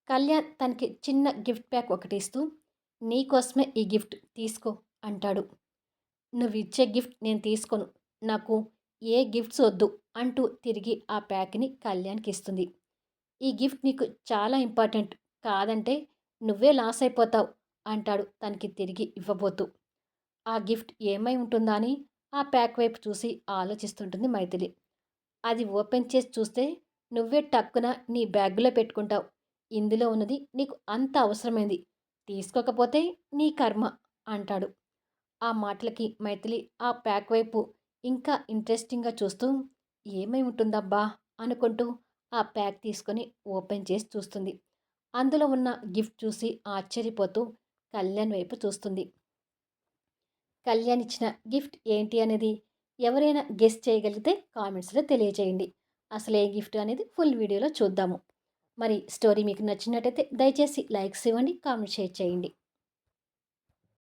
కళ్యాణ్ తనకి చిన్న gift pack ఒకటి ఇస్తూ, "నీకోసమే ఈ గిఫ్ట్ తీసుకో" అంటాడు. "నువ్విచ్చే గిఫ్ట్ నేను తీసుకోను. నాకు ఏ గిఫ్ట్స్ వద్దు" అంటూ తిరిగి ఆ ప్యాక్‌ని కళ్యాణ్‌కిస్తుంది. "ఈ గిఫ్ట్ నీకు చాలా ఇంపార్టెంట్. కాదంటే నువ్వే లాస్ అయిపోతావు" అంటాడు తనకి తిరిగి ఇవ్వబోతూ. ఆ గిఫ్ట్ ఏమై ఉంటుందా అని ఆ ప్యాక్ వైపు చూసి ఆలోచిస్తుంటుంది మైథిలి. అది ఓపెన్ చేసి చూస్తే నువ్వే టక్కున నీ బ్యాగ్‌లో పెట్టుకుంటావు. ఇందులో ఉన్నది నీకు అంత అవసరమైంది. తీసుకోకపోతే నీ కర్మ అంటాడు. ఆ మాటలకి మైథిలి ఆ ప్యాక్ వైపు ఇంకా ఇంట్రెస్టింగ్‌గా చూస్తూ ఏమై ఉంటుందబ్బా అనుకుంటూ ఆ ప్యాక్ తీసుకొని ఓపెన్ చేసి చూస్తుంది. అందులో ఉన్న గిఫ్ట్ చూసి ఆశ్చర్యపోతూ కళ్యాణ్ వైపు చూస్తుంది. కళ్యాణ్ ఇచ్చిన గిఫ్ట్ ఏంటి అనేది ఎవరైనా గెస్ చేయగలిగితే కామెంట్స్‌లో తెలియజేయండి. అసలు ఏ గిఫ్ట్ అనేది ఫుల్ వీడియోలో చూద్దాము. మరి స్టోరీ మీకు నచ్చినట్టయితే దయచేసి లైక్స్ ఇవ్వండి, కామెంట్ షేర్ చేయండి.